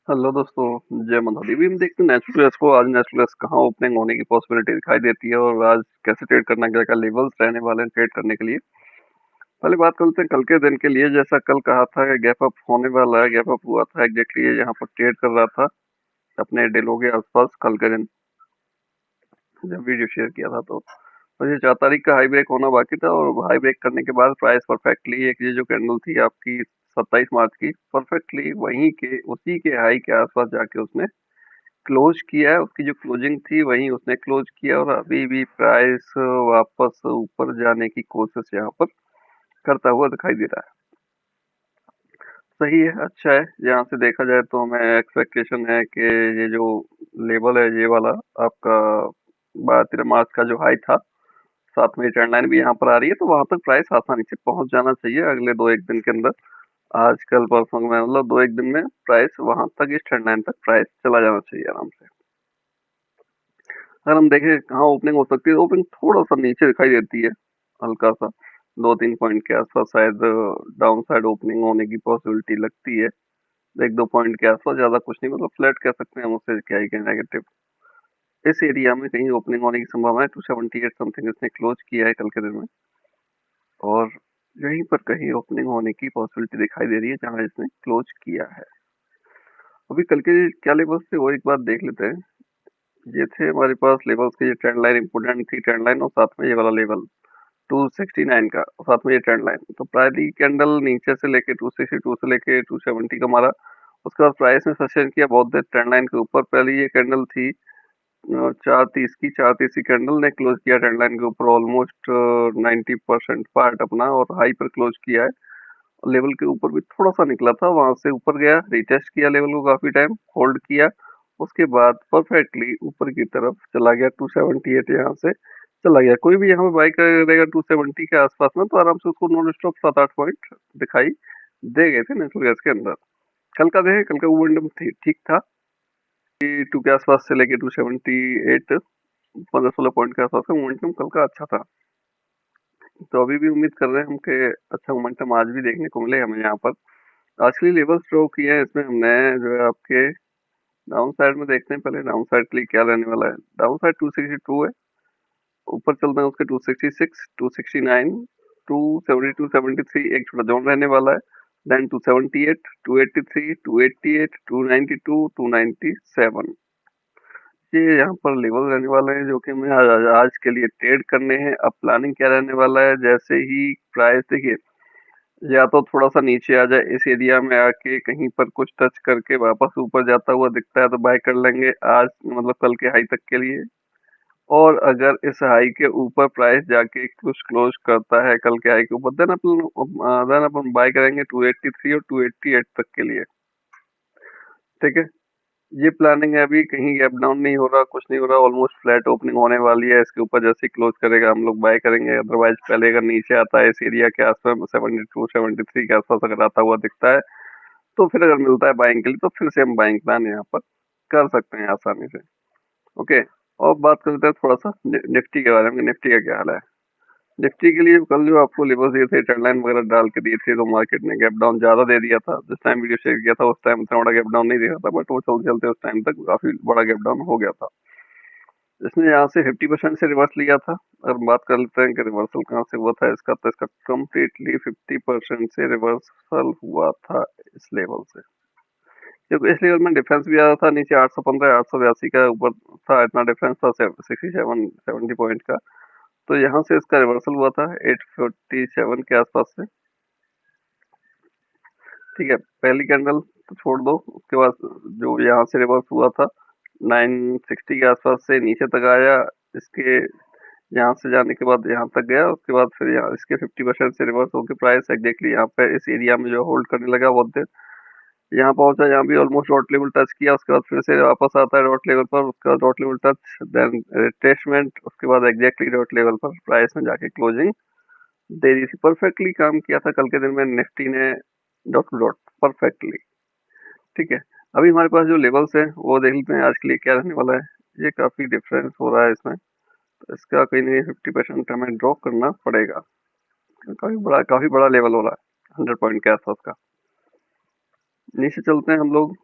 Hello दोस्तों, जय माता दी। अभी हम देखते हैं नेचुरल गैस को। आज नेचुरल गैस कहाँ ओपनिंग होने की पॉसिबिलिटी दिखाई देती है और आज कैसे ट्रेड करना, क्या क्या लेवल्स रहने वाले हैं ट्रेड करने के लिए। पहले बात करते हैं कल के दिन के लिए। जैसा कल कहा था कि गैप अप होने वाला है, गैप अप हुआ था एग्जैक्टली। ये यहाँ पर ट्रेड कर रहा था अपने डिलो के आसपास कल के दिन, जब वीडियो शेयर किया था। तो मुझे 4 तारीख का हाई ब्रेक होना बाकी था और हाई ब्रेक करने के बाद प्राइस परफेक्टली एक ये जो कैंडल थी आपकी 27 मार्च की, परफेक्टली वहीं के उसी के हाई के आसपास जाके उसने क्लोज किया है। उसकी जो क्लोजिंग थी वहीं उसने क्लोज किया और अभी भी प्राइस वापस ऊपर जाने की कोशिश यहाँ पर करता हुआ दिखाई दे रहा है। सही है, अच्छा है। यहाँ से देखा जाए तो हमें एक्सपेक्टेशन है कि ये जो लेवल है ये वाला आपका 12 मार्च का जो हाई था, साथ में ट्रेंड लाइन भी यहाँ पर आ रही है, तो वहां तक प्राइस आसानी से पहुंच जाना चाहिए अगले 2-1 दिन के अंदर। आज कल परसों में मतलब 2-1 दिन में प्राइस वहां तक, इस ट्रेंड लाइन तक प्राइस चला जाना चाहिए आराम से। अगर हम देखें कहाँ ओपनिंग हो सकती है, ओपनिंग थोड़ा सा नीचे दिखाई देती है, हल्का सा 2-3 पॉइंट के आसपास शायद डाउन साइड ओपनिंग होने की पॉसिबिलिटी लगती है। 1-2 पॉइंट के आसपास, ज्यादा कुछ नहीं, मतलब फ्लैट कह सकते हैं हम उससे, क्या ही कहें नेगेटिव। इस एरिया में कहीं ओपनिंग होने की संभावना है। 278 समथिंग इसने क्लोज किया है कल के दिन में, और यहीं पर कहीं ओपनिंग होने की पॉसिबिलिटी दिखाई दे रही है जहां इसने क्लोज किया है। अभी कल के क्या लेवल्स थे वो एक बार देख लेते हैं। ये थे हमारे पास लेवल्स की, ये ट्रेंड लाइन इंपोर्टेंट थी, ट्रेंड लाइन और साथ में ये वाला लेवल 269 का, और साथ में ये ट्रेंड लाइन। तो पहली कैंडल नीचे से लेके 262 से लेके 270 का मारा। उसके बाद प्राइस ने सस्टेन किया बहुत देर ट्रेंड लाइन के ऊपर। पहली ये कैंडल थी 4:30 की, 4:30 की कैंडल ने क्लोज किया ट्रेंड लाइन के ऊपर ऑलमोस्ट 90% पार्ट अपना, और हाई पर क्लोज किया है। लेवल के ऊपर भी थोड़ा सा निकला था, वहां से ऊपर गया, रिटेस्ट किया लेवल को, काफी टाइम होल्ड किया। उसके बाद परफेक्टली ऊपर की तरफ चला गया 278, यहाँ से चला गया। कोई भी यहाँ पे बाई करेगा 270 के आसपास में तो आराम से उसको नॉन स्टॉप 7-8 पॉइंट दिखाई दे गए थे नेचुरल गैस के अंदर। कल का देखे, कल का मोमेंटम ठीक था। 2 के आसपास से लेके 278, 15-16 पॉइंट के आसपास का मोमेंटम कल का अच्छा था। तो अभी भी उम्मीद कर रहे हैं हम कि अच्छा मोमेंटम आज भी देखने को मिले हमें यहाँ पर। आज के लिए लेवल ड्रॉ किए हैं, इसमें हमने जो है आपके डाउन साइड में देखते हैं। पहले डाउन साइड के लिए क्या रहने वाला है। डाउन साइड 262 है, ऊपर चलते हैं उसके 266, 269, 270, 273 एक छोटा जोन रहने वाला है। देन 278, 283, 288, 292, 297, ये यहाँ पर लेवल रहने वाले हैं जो कि हमें आज के लिए ट्रेड करने हैं। अब प्लानिंग क्या रहने वाला है, जैसे ही प्राइस देखिए या तो थोड़ा सा नीचे आ जाए, इस एरिया में आके कहीं पर कुछ टच करके वापस ऊपर जाता हुआ दिखता है तो बाय कर लेंगे आज, मतलब कल के हाई तक के लिए। और अगर इस हाई के ऊपर प्राइस जाके कुछ क्लोज करता है कल के हाई के ऊपर, देन अपन बाय करेंगे 283 और 288 तक के लिए। ठीक है, ये प्लानिंग है। अभी कहीं गैप डाउन नहीं हो रहा, कुछ नहीं हो रहा, ऑलमोस्ट फ्लैट ओपनिंग होने वाली है। इसके ऊपर जैसे क्लोज करेगा हम लोग बाय करेंगे। अदरवाइज पहले अगर नीचे आता है इस एरिया के आसपास 72 73 के आसपास अगर आता हुआ दिखता है तो फिर अगर मिलता है बाइंग के लिए तो फिर से हम बाइंग प्लान यहाँ पर कर सकते हैं आसानी से। ओके, और बात करते हैं थोड़ा सा निफ्टी के बारे में। निफ्टी का क्या हाल है। निफ्टी के लिए कल जो आपको लेवल्स दिए थे, ट्रेंड लाइन वगैरह डाल के दिए थे, तो मार्केट ने गैप डाउन ज्यादा दे दिया था। जिस टाइम वीडियो शेयर किया था उस टाइम उतना बड़ा गैप डाउन नहीं दिया था, बट वो चलते चलते उस टाइम तक काफी बड़ा गैप डाउन हो गया था। इसने यहाँ से 50% से रिवर्स लिया था। अगर बात कर लेते हैं कि रिवर्सल कहाँ से हुआ था इसका, तो इसका कम्प्लीटली 50% से रिवर्सल हुआ था इस लेवल से। क्योंकि इस लेवल में डिफरेंस भी आ रहा था, नीचे 815 882 का ऊपर था, इतना डिफरेंस था 67 70 पॉइंट का। तो यहाँ से इसका रिवर्सल हुआ था 847 के आसपास से। ठीक है, पहली कैंडल तो छोड़ दो, उसके बाद जो यहाँ से रिवर्स हुआ था 960 के आसपास से नीचे तक आया। इसके यहाँ से जाने के बाद यहाँ तक गया, उसके बाद फिर यहाँ इसके 50% से रिवर्स होकर प्राइस एग्जैक्टली यहाँ पे इस एरिया में जो होल्ड करने लगा बहुत देर, यहाँ पहुंचा, यहाँ भी ऑलमोस्ट डॉट लेवल टच किया। उसके बाद फिर से वापस आता है डॉट लेवल पर, उसका dot level touch, then retracement, उसके बाद एग्जैक्टली डॉट लेवल पर प्राइस में जाके क्लोजिंग दे दी थी। परफेक्टली काम किया था कल के दिन में निफ्टी ने, डॉट टू डॉट परफेक्टली। ठीक है, अभी हमारे पास जो लेवल्स है वो देख लेते हैं आज के लिए क्या रहने वाला है। ये काफी डिफरेंस हो रहा है इसमें, तो इसका कहीं ना कहीं 50% हमें ड्रॉप करना पड़ेगा। काफी बड़ा लेवल हो रहा है 100 पॉइंट के आसपास का। नीचे चलते हैं हम लोग।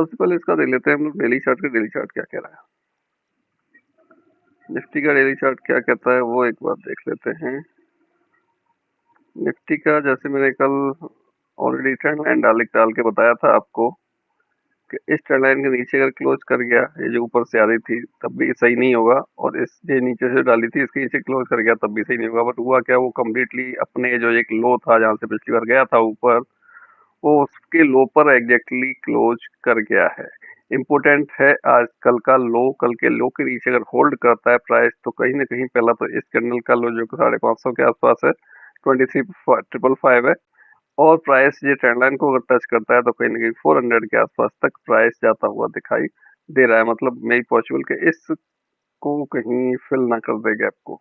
सबसे पहले इसका देख लेते हैं हम लोग डेली चार्ट का। डेली चार्ट क्या कह रहा है, निफ्टी का डेली चार्ट क्या कहता है वो एक बार देख लेते हैं। निफ्टी का जैसे मैंने कल ऑलरेडी ट्रेंड लाइन डाल के बताया था आपको कि इस ट्रेंड लाइन के नीचे अगर क्लोज कर गया, ये जो ऊपर से आ रही थी तब भी सही नहीं होगा, और इस ये नीचे से डाली थी इसके नीचे क्लोज कर गया तब भी सही नहीं होगा। बट हुआ क्या, वो कम्प्लीटली अपने जो एक लो था जहां से पिछली बार गया था ऊपर, वो उसके लो पर एग्जैक्टली क्लोज कर गया है। इम्पोर्टेंट है आज कल का लो, कल के लो के नीचे अगर होल्ड करता है प्राइस तो कहीं ना कहीं पहला तो इस कैंडल का लो जो 550 के आसपास है, 23,555 है, और प्राइस ये ट्रेंड लाइन को अगर टच करता है तो कहीं ना कहीं 400 के आसपास तक प्राइस जाता हुआ दिखाई दे रहा है। मतलब मे पॉसिबल कि इसको कहीं फिल ना कर दे गैप को।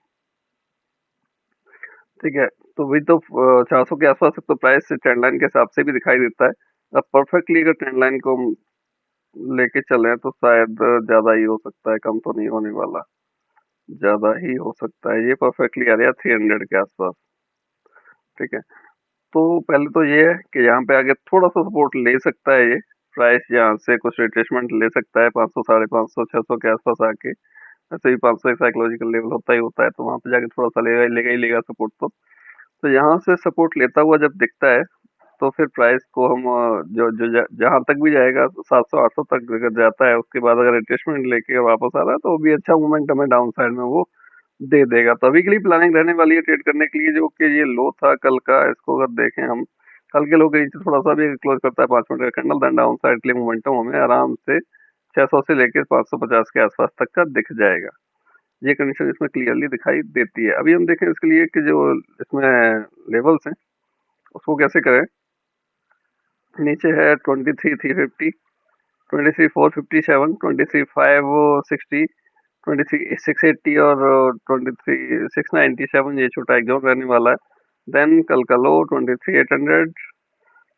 ठीक है, तो वही तो 400 के आसपास तक तो प्राइस ट्रेंड लाइन के हिसाब से भी दिखाई देता है। अब परफेक्टली अगर ट्रेंड लाइन को हम लेके चले तो शायद ज्यादा ही हो सकता है, कम तो नहीं होने वाला, ज्यादा ही हो सकता है। ये परफेक्टली आ रहा है 300 के आसपास। ठीक है, तो पहले तो ये है कि यहाँ पे आगे थोड़ा सा सपोर्ट ले सकता है ये प्राइस, यहाँ से कुछ रिट्रेसमेंट ले सकता है 500, 550, 600 के आसपास आके। ऐसे भी 500 एक साइकोलॉजिकल लेवल होता ही होता है, तो वहां पे जाके थोड़ा सा लेगा ही लेगा सपोर्ट। तो यहाँ से सपोर्ट लेता हुआ जब दिखता है तो फिर प्राइस को हम जहां तक भी जाएगा 700 800 तक अगर जाता है, उसके बाद अगर रिट्रेसमेंट लेके वापस आ रहा है तो वो भी अच्छा मोमेंटम है डाउन साइड में, वो दे देगा। तो अभी के लिए प्लानिंग रहने वाली है ट्रेड करने के लिए, जो कि ये लो था कल का, इसको अगर देखें हम, कल के लो के नीचे थोड़ा सा भी क्लोज करता है 5 मिनट का कैंडल, देन डाउन साइड के लिए मोमेंटम हमें आराम से 600 से लेकर 550 के आसपास तक का दिख जाएगा। ये कंडीशन इसमें क्लियरली दिखाई देती है। अभी हम देखें इसके लिए कि जो इसमें लेवल्स हैं उसको कैसे करें। नीचे है 23,350, 23,457, 23,560, 23,680 और 23,697, ये छोटा एक जोन रहने वाला है। देन कल का लो 23,800,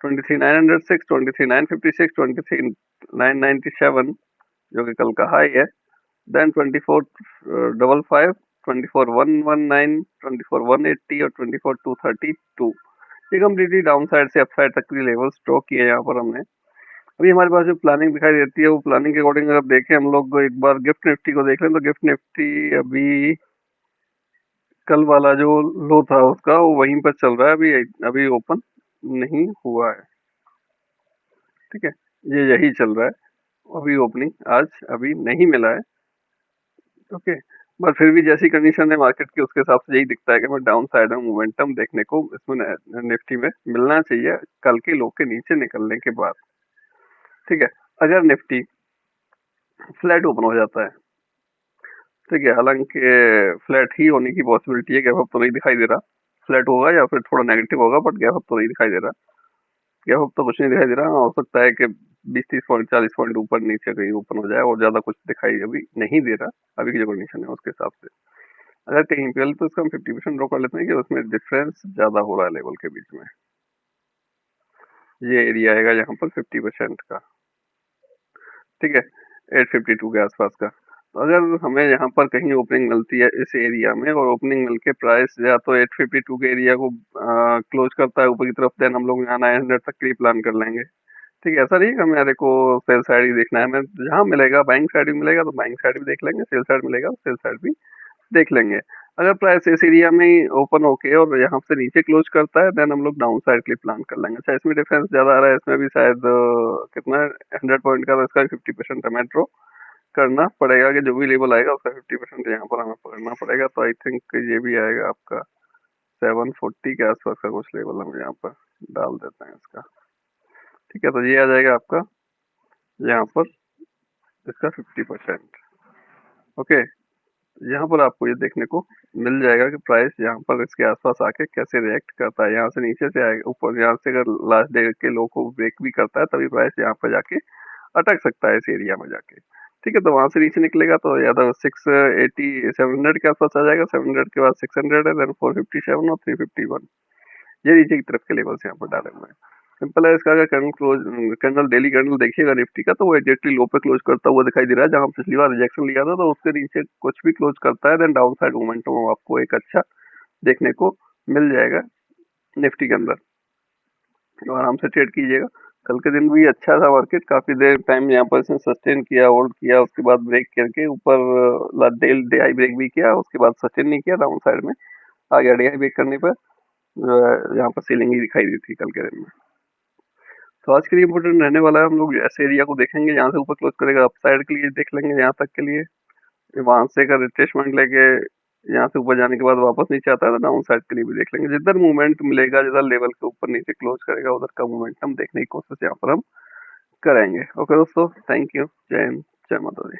23,906, 23,956, 23,997 जो कि कल का हाई है। देन 24,555, 24,119, 24,180 और 24,232, ये कम्प्लीटली डाउन साइड से अप साइड तक की लेवल्स ड्रॉ किए यहाँ पर हमने। अभी हमारे पास जो प्लानिंग दिखाई देती है वो प्लानिंग के अकॉर्डिंग अगर देखें हम लोग एक बार गिफ्ट निफ्टी को देख लें, तो गिफ्ट निफ्टी अभी कल वाला जो लो था उसका वो वहीं पर चल रहा है, अभी अभी ओपन नहीं हुआ है। ठीक है, ये यही चल रहा है, अभी ओपनिंग आज अभी नहीं मिला है। ओके, बट फिर भी जैसी कंडीशन है मार्केट की उसके हिसाब से यही दिखता है कि हमें डाउन साइड में मोमेंटम देखने को इसमें निफ्टी में मिलना चाहिए कल के लो के नीचे निकलने के बाद। ठीक है, अगर निफ्टी फ्लैट ओपन हो जाता है, ठीक है, हालांकि फ्लैट ही होने की पॉसिबिलिटी है, गैप अप तो नहीं दिखाई दे रहा, फ्लैट होगा या फिर थोड़ा नेगेटिव होगा, बट गैप अप तो नहीं दिखाई दे रहा। गैप अप तो कुछ नहीं दिखाई दे रहा, हो सकता है कि 20-30 पॉइंट 40 पॉइंट ऊपर नीचे कहीं ओपन हो जाए, और ज्यादा कुछ दिखाई अभी नहीं दे रहा अभी की जो कंडीशन है उसके हिसाब से। अगर कहीं पे तो इसका हम 50% ड्रॉ कर लेते हैं कि उसमें डिफरेंस ज्यादा हो रहा है लेवल के बीच में, ये एरिया आएगा यहाँ पर 50% का। ठीक है, 852 के आसपास का। तो अगर हमें यहाँ पर कहीं ओपनिंग मिलती है इस एरिया में, और ओपनिंग मिलके प्राइस या तो 852 के एरिया को क्लोज करता है ऊपर की तरफ, देन हम लोग यहाँ 900 तक के लिए प्लान कर लेंगे। ठीक है, ऐसा नहीं है मेरे को सेल साइड ही देखना है, हमें जहाँ मिलेगा बाइंग साइड भी मिलेगा तो बाइंग साइड भी देख लेंगे, सेल साइड मिलेगा तो सेल साइड भी देख लेंगे। अगर प्राइस इस एरिया में ही ओपन होके और यहाँ से नीचे क्लोज करता है, देन हम लोग डाउन साइड के लिए प्लान कर लेंगे। अच्छा, इसमें डिफरेंस ज्यादा आ रहा है, इसमें भी शायद कितना 100 पॉइंट का, तो इसका 50% हमें ड्रॉ करना पड़ेगा कि जो भी लेवल आएगा उसका 50% यहाँ पर हमें पकड़ना पड़ेगा। तो आई थिंक ये भी आएगा आपका 740 के आसपास का कुछ लेवल हम यहाँ पर डाल देते हैं इसका। ठीक है, तो ये आ जाएगा आपका यहाँ पर इसका 50%। ओके, यहाँ पर आपको ये देखने को मिल जाएगा कि प्राइस यहाँ पर इसके आसपास आके कैसे रिएक्ट करता है। यहाँ से नीचे से आएगा ऊपर, यहाँ से अगर लास्ट डे के लो को ब्रेक भी करता है तभी प्राइस यहाँ पर जाके अटक सकता है इस एरिया में जाके। ठीक है, तो वहां से नीचे निकलेगा तो या तो 680 700 के आसपास आ जाएगा, 700 के बाद 600 है, देन 457 और 351, ये नीचे की तरफ के लेवल्स यहाँ पर डाले हुए हैं। सिंपल है इसका। अगर कैंडल डेली कैंडल देखिएगा निफ्टी का, तो वो एग्जैक्टली लो पे क्लोज करता हुआ दिखाई दे रहा है, जहां पिछली बार रिजेक्शन लिया था तो उसके नीचे कुछ भी क्लोज करता है, देन डाउन साइड मोमेंटम आपको एक अच्छा देखने को मिल जाएगा निफ्टी के अंदर, तो आराम से ट्रेड कीजिएगा। कल के दिन भी अच्छा था मार्केट, काफी देर टाइम यहाँ पर इसने सस्टेन किया, होल्ड किया, उसके बाद ब्रेक करके ऊपर डेल डे आई ब्रेक भी किया, उसके बाद सस्टेन नहीं किया, डाउन साइड में आ गया। डे आई ब्रेक करने पर जो है यहाँ पर सीलिंग ही दिखाई दी थी कल के दिन में। तो आज के लिए इम्पोर्टेंट रहने वाला है, हम लोग ऐसे एरिया को देखेंगे यहाँ से ऊपर क्लोज करेगा, अप साइड के लिए देख लेंगे यहाँ तक के लिए, वहां से का रिट्रेसमेंट लेके यहाँ से ऊपर जाने के बाद वापस नीचे आता है तो डाउन साइड के लिए भी देख लेंगे। जिधर मूवमेंट मिलेगा, जिधर लेवल के ऊपर नीचे क्लोज करेगा, उधर का मोमेंटम देखने की कोशिश यहाँ पर हम करेंगे। ओके दोस्तों, थैंक यू, जय हिंद, जय माता दी।